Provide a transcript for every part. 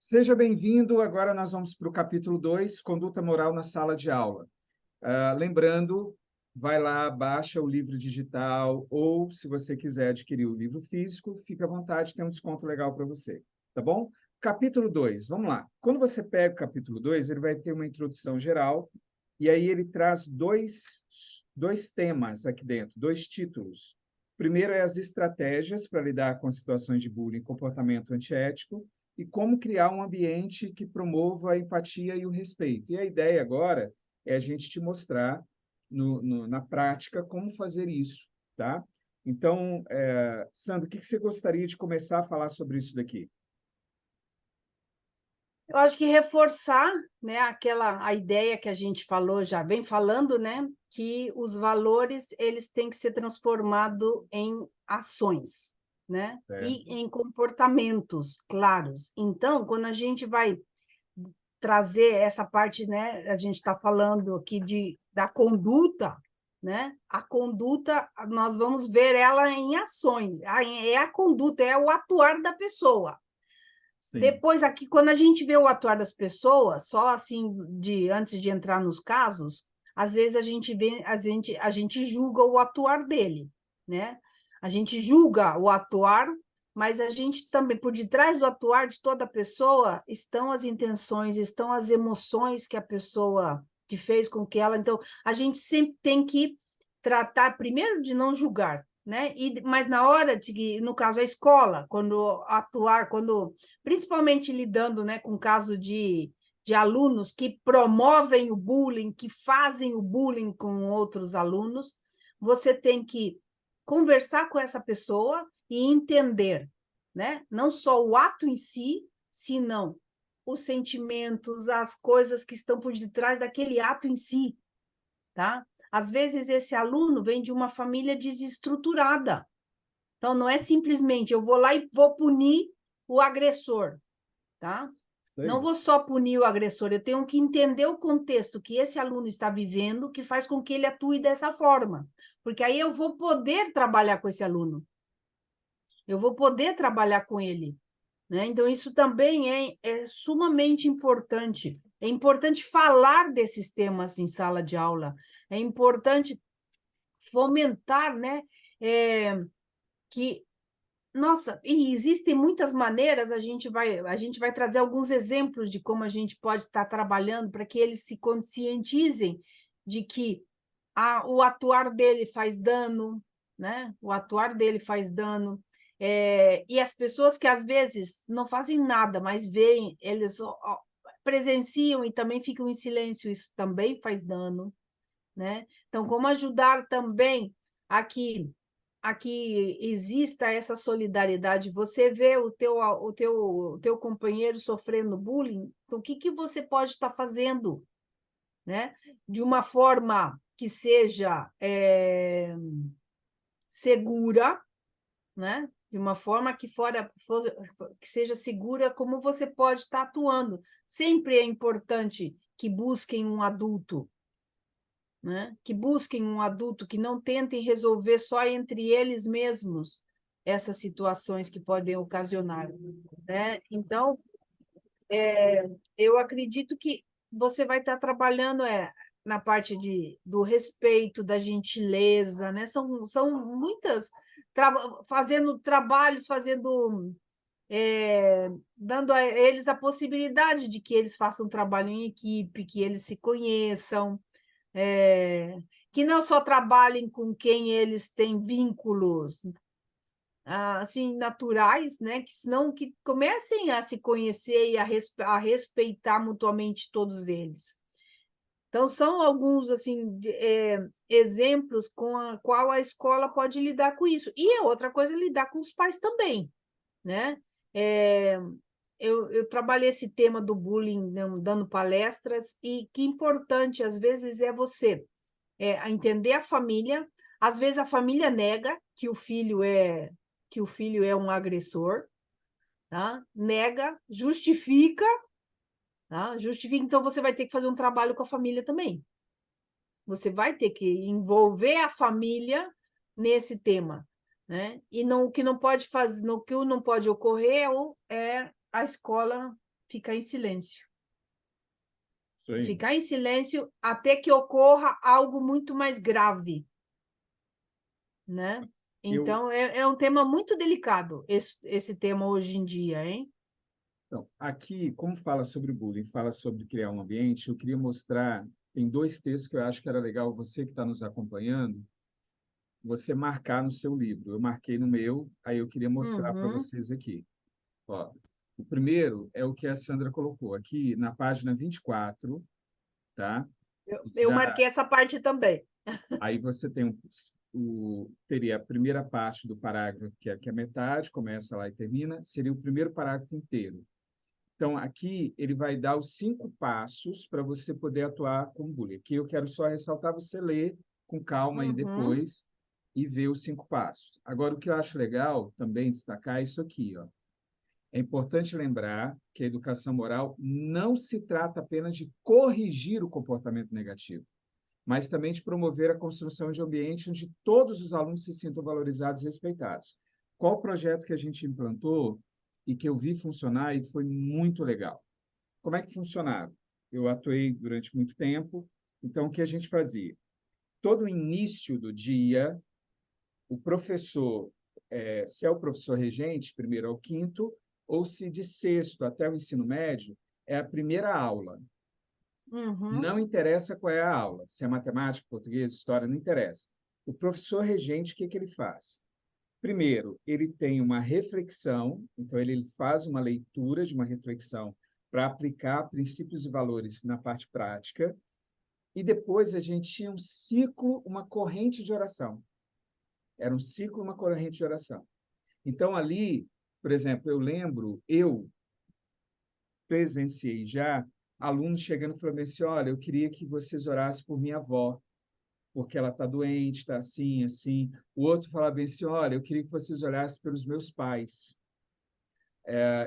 Seja bem-vindo. Agora nós vamos para o capítulo 2, Conduta Moral na Sala de Aula. Lembrando, vai lá, baixa o livro digital ou, se você quiser adquirir o livro físico, fica à vontade, tem um desconto legal para você, tá bom? Capítulo 2, vamos lá. Quando você pega o capítulo 2, ele vai ter uma introdução geral e aí ele traz dois temas aqui dentro, dois títulos. O primeiro é as estratégias para lidar com situações de bullying e comportamento antiético, e como criar um ambiente que promova a empatia e o respeito. E a ideia agora é a gente te mostrar na prática como fazer isso, tá? Então, Sandro, o que você gostaria de começar a falar sobre isso daqui? Eu acho que reforçar, né, a ideia que a gente falou, já vem falando, né, que os valores eles têm que ser transformados em ações, né, e Certo? em comportamentos claros. Então, quando a gente vai trazer essa parte, né, a gente está falando aqui da conduta, né, a conduta, nós vamos ver ela em ações, é a conduta, é o atuar da pessoa. Sim. Depois, aqui, quando a gente vê o atuar das pessoas, só assim, antes de entrar nos casos, às vezes a gente julga o atuar dele, né? A gente julga o atuar, mas a gente também, por detrás do atuar de toda pessoa, estão as intenções, estão as emoções que a pessoa que fez com que ela. Então, a gente sempre tem que tratar, primeiro, de não julgar, né? Mas na hora de, no caso, a escola, principalmente lidando, né, com caso de alunos que promovem o bullying, que fazem o bullying com outros alunos, você tem que conversar com essa pessoa e entender, né? Não só o ato em si, senão os sentimentos, as coisas que estão por detrás daquele ato em si, tá? Às vezes esse aluno vem de uma família desestruturada. Então não é simplesmente eu vou lá e vou punir o agressor, tá? Isso Não aí. vou só punir o agressor, eu tenho que entender o contexto que esse aluno está vivendo, que faz com que ele atue dessa forma. Porque aí eu vou poder trabalhar com esse aluno, eu vou poder trabalhar com ele, né? Então, isso também é sumamente importante. É importante falar desses temas em sala de aula, é importante fomentar, né? Que Nossa, e existem muitas maneiras, a gente vai trazer alguns exemplos de como a gente pode estar trabalhando para que eles se conscientizem de que o atuar dele faz dano, né? O atuar dele faz dano. E as pessoas que às vezes não fazem nada, mas veem, eles presenciam e também ficam em silêncio, isso também faz dano, né? Então, como ajudar também a que exista essa solidariedade? Você vê o teu companheiro sofrendo bullying, então, o que que você pode estar fazendo, né? De uma forma que seja segura, né? De uma forma que seja segura, como você pode estar atuando. Sempre é importante que busquem um adulto, né? Que busquem um adulto, que não tentem resolver só entre eles mesmos essas situações que podem ocasionar, né? Então, eu acredito que você vai estar trabalhando na parte do respeito, da gentileza, né? São muitas, fazendo trabalhos, dando a eles a possibilidade de que eles façam trabalho em equipe, que eles se conheçam, é, que não só trabalhem com quem eles têm vínculos assim naturais, né? Que senão que comecem a se conhecer e a respeitar mutuamente todos eles. Então são alguns assim exemplos com a qual a escola pode lidar com isso. E a outra coisa é lidar com os pais também, né? É, eu trabalhei esse tema do bullying, né, dando palestras, e que importante, às vezes, é você entender a família. Às vezes a família nega que o filho é um agressor, tá? Nega, justifica, tá? Justifica, então você vai ter que fazer um trabalho com a família também. Você vai ter que envolver a família nesse tema, né? E não, o que não pode fazer, o que não pode ocorrer é a escola Ficar em silêncio. Isso aí. Ficar em silêncio até que ocorra algo muito mais grave, né? Então, é um tema muito delicado, esse tema hoje em dia, hein? Então, aqui, como fala sobre bullying, fala sobre criar um ambiente, eu queria mostrar, tem 2 textos que eu acho que era legal você que está nos acompanhando, você marcar no seu livro. Eu marquei no meu, aí eu queria mostrar para Uhum. vocês aqui. Ó, o primeiro é o que a Sandra colocou aqui na página 24, tá? Eu Já, marquei essa parte também. aí você tem teria a primeira parte do parágrafo, que é a metade, começa lá e termina, seria o primeiro parágrafo inteiro. Então, aqui ele vai dar os 5 passos para você poder atuar com bullying. Aqui eu quero só ressaltar, você ler com calma aí Uhum. depois e ver os 5 passos. Agora, o que eu acho legal também destacar é isso aqui, ó. É importante lembrar que a educação moral não se trata apenas de corrigir o comportamento negativo, mas também de promover a construção de um ambiente onde todos os alunos se sintam valorizados e respeitados. Qual o projeto que a gente implantou e que eu vi funcionar e foi muito legal? Como é que funcionava? Eu atuei durante muito tempo, então o que a gente fazia? Todo início do dia, o professor, se é o professor regente, primeiro ao quinto, ou se de sexto até o ensino médio, é a primeira aula. Uhum. Não interessa qual é a aula, se é matemática, português, história, não interessa. O professor regente, o que que ele faz? Primeiro, ele tem uma reflexão, então ele faz uma leitura de uma reflexão para aplicar princípios e valores na parte prática, e depois a gente tinha um ciclo, uma corrente de oração. Era um ciclo, uma corrente de oração. Então, ali, por exemplo, eu lembro, eu presenciei já alunos chegando e falando assim, olha, eu queria que vocês orassem por minha avó, porque ela está doente, está assim, assim. O outro falava bem assim, olha, eu queria que vocês orassem pelos meus pais.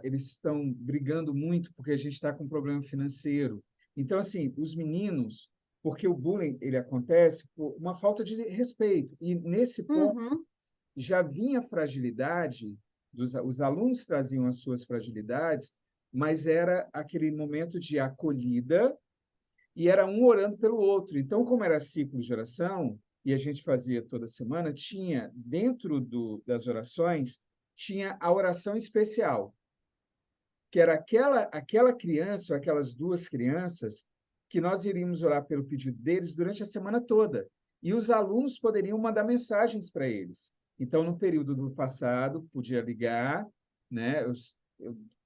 Eles estão brigando muito porque a gente está com um problema financeiro. Então, assim, os meninos, porque o bullying ele acontece por uma falta de respeito. E nesse ponto Uhum. já vinha fragilidade, os alunos traziam as suas fragilidades, mas era aquele momento de acolhida e era um orando pelo outro. Então, como era ciclo de oração, e a gente fazia toda semana, tinha, dentro das orações, tinha a oração especial, que era aquela criança, ou aquelas 2 crianças, que nós iríamos orar pelo pedido deles durante a semana toda. E os alunos poderiam mandar mensagens para eles. Então, no período do passado, podia ligar, né? Eu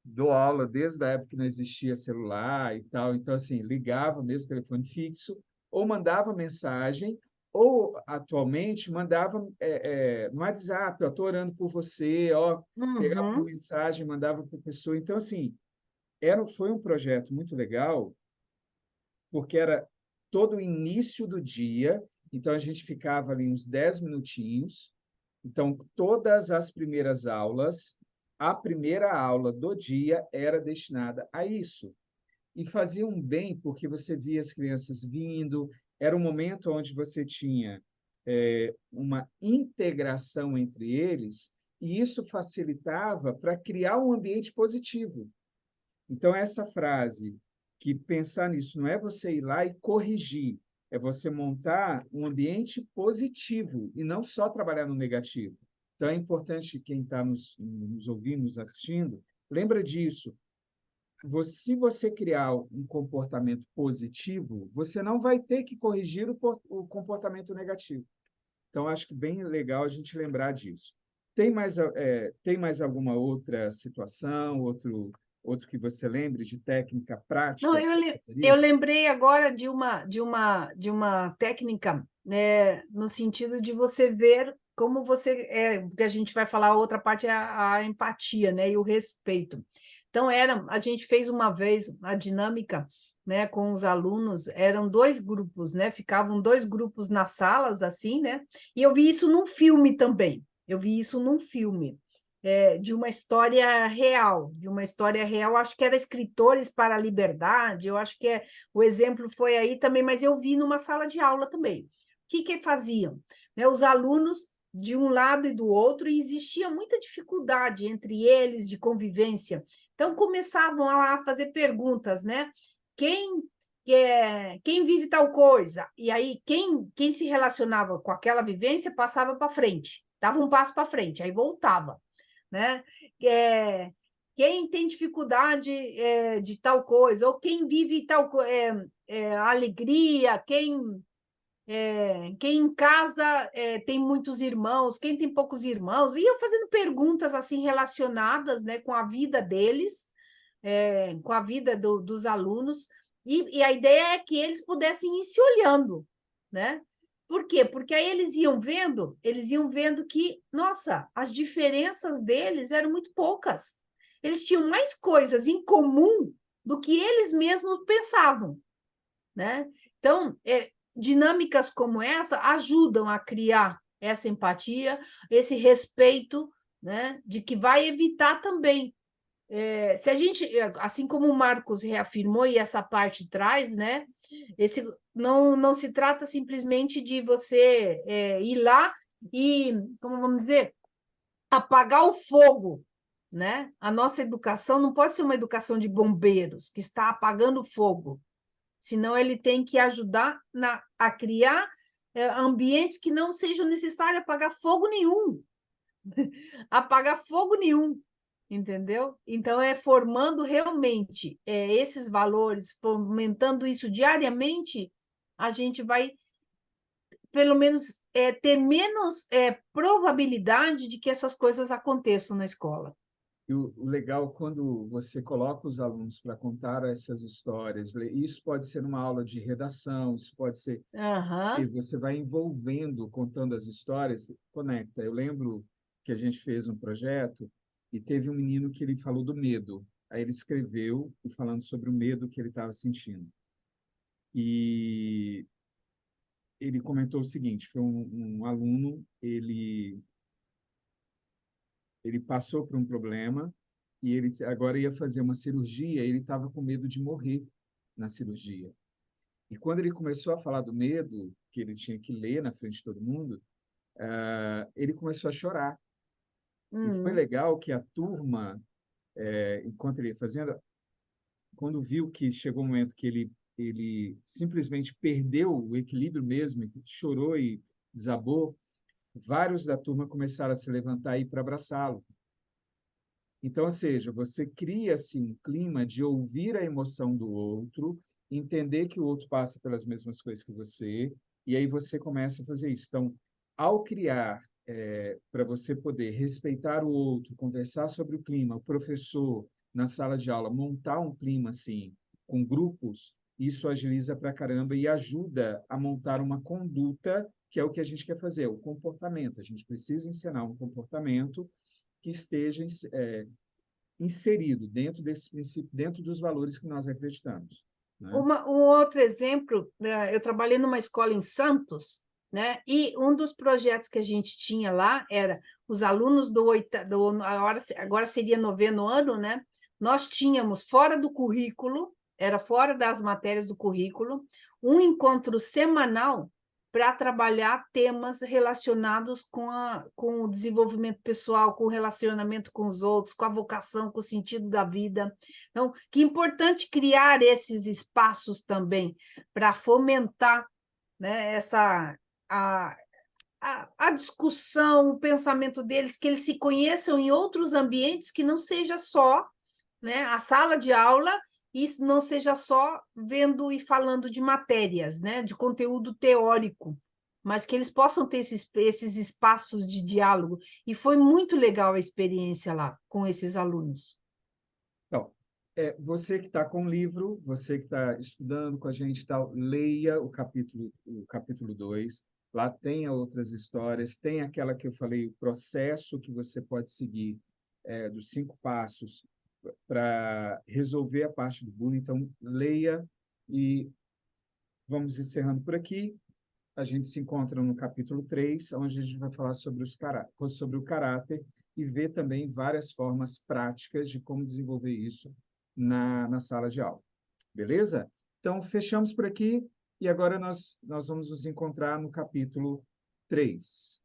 dou aula desde a época que não existia celular e tal, então, assim, ligava mesmo telefone fixo, ou mandava mensagem, ou, atualmente, mandava no WhatsApp, estou orando por você, ó, pegava uma Uhum. mensagem, mandava para a pessoa. Então, assim, foi um projeto muito legal, porque era todo o início do dia, então a gente ficava ali uns 10 minutinhos. Então, todas as primeiras aulas, a primeira aula do dia era destinada a isso. E fazia um bem, porque você via as crianças vindo, era um momento onde você tinha uma integração entre eles, e isso facilitava para criar um ambiente positivo. Então, essa frase, que pensar nisso não é você ir lá e corrigir, é você montar um ambiente positivo e não só trabalhar no negativo. Então, é importante quem está nos ouvindo, nos assistindo, lembra disso. Se você criar um comportamento positivo, você não vai ter que corrigir o comportamento negativo. Então, acho que bem legal a gente lembrar disso. Tem mais alguma outra situação, outro que você lembre de técnica Não, prática para fazer eu isso? lembrei agora de uma técnica, né, no sentido de você ver como você que a gente vai falar, a outra parte é a empatia, né, e o respeito. Então a gente fez uma vez a dinâmica, né, com os alunos, eram 2 grupos, né, ficavam 2 grupos nas salas assim, né, e eu vi isso num filme também. Eu vi isso num filme de uma história real, acho que era Escritores para a Liberdade, eu acho que o exemplo foi aí também, mas eu vi numa sala de aula também. O que faziam? Né, os alunos de um lado e do outro, e existia muita dificuldade entre eles de convivência. Então, começavam a fazer perguntas, né? Quem vive tal coisa? E aí, quem se relacionava com aquela vivência passava para frente, dava um passo para frente, aí voltava, né? É, quem tem dificuldade de tal coisa, ou quem vive tal alegria, quem em casa tem muitos irmãos, quem tem poucos irmãos, e eu fazendo perguntas assim relacionadas, né, com a vida deles, com a vida dos alunos, e a ideia é que eles pudessem ir se olhando, né? Por quê? Porque aí eles iam vendo que, nossa, as diferenças deles eram muito poucas. Eles tinham mais coisas em comum do que eles mesmos pensavam, né? Então, dinâmicas como essa ajudam a criar essa empatia, esse respeito, né? De que vai evitar também. Se a gente, assim como o Marcos reafirmou, e essa parte traz, né? Não se trata simplesmente de você ir lá e, como vamos dizer, apagar o fogo, né? A nossa educação não pode ser uma educação de bombeiros que está apagando fogo, senão ele tem que ajudar a criar ambientes que não sejam necessários apagar fogo nenhum, apagar fogo nenhum, entendeu? Então, formando realmente esses valores, fomentando isso diariamente, a gente vai, pelo menos, ter menos probabilidade de que essas coisas aconteçam na escola. E o legal, quando você coloca os alunos para contar essas histórias, isso pode ser uma aula de redação, isso pode ser que Aham. você vai envolvendo, contando as histórias, conecta. Eu lembro que a gente fez um projeto e teve um menino que ele falou do medo. Aí ele escreveu e falando sobre o medo que ele estava sentindo. E ele comentou o seguinte, foi um aluno, ele passou por um problema e ele agora ia fazer uma cirurgia, e ele estava com medo de morrer na cirurgia. E quando ele começou a falar do medo, que ele tinha que ler na frente de todo mundo, ele começou a chorar. E foi Uhum. legal que a turma, enquanto ele ia fazendo, quando viu que chegou um momento que ele simplesmente perdeu o equilíbrio mesmo, chorou e desabou, vários da turma começaram a se levantar e ir para abraçá-lo. Então, ou seja, você cria assim um clima de ouvir a emoção do outro, entender que o outro passa pelas mesmas coisas que você, e aí você começa a fazer isso. Então, ao criar para você poder respeitar o outro, conversar sobre o clima, o professor na sala de aula montar um clima assim com grupos, isso agiliza para caramba e ajuda a montar uma conduta que é o que a gente quer fazer, o comportamento. A gente precisa ensinar um comportamento que esteja inserido dentro desse princípio, dentro dos valores que nós acreditamos, né? Um outro exemplo, né, eu trabalhei numa escola em Santos, né? E um dos projetos que a gente tinha lá era os alunos agora seria 9º ano, né? Nós tínhamos fora do currículo, era fora das matérias do currículo, um encontro semanal para trabalhar temas relacionados com o desenvolvimento pessoal, com o relacionamento com os outros, com a vocação, com o sentido da vida. Então, que importante criar esses espaços também para fomentar, né, a, a discussão, o pensamento deles, que eles se conheçam em outros ambientes que não seja só, né, a sala de aula, e não seja só vendo e falando de matérias, né, de conteúdo teórico, mas que eles possam ter esses espaços de diálogo. E foi muito legal a experiência lá com esses alunos. Então, você que está com o livro, você que está estudando com a gente, tal, leia o capítulo 2. Lá tem outras histórias, tem aquela que eu falei, o processo que você pode seguir, dos 5 passos para resolver a parte do bullying. Então, leia e vamos encerrando por aqui. A gente se encontra no capítulo 3, onde a gente vai falar sobre o caráter e ver também várias formas práticas de como desenvolver isso na sala de aula. Beleza? Então, fechamos por aqui e agora nós vamos nos encontrar no capítulo 3.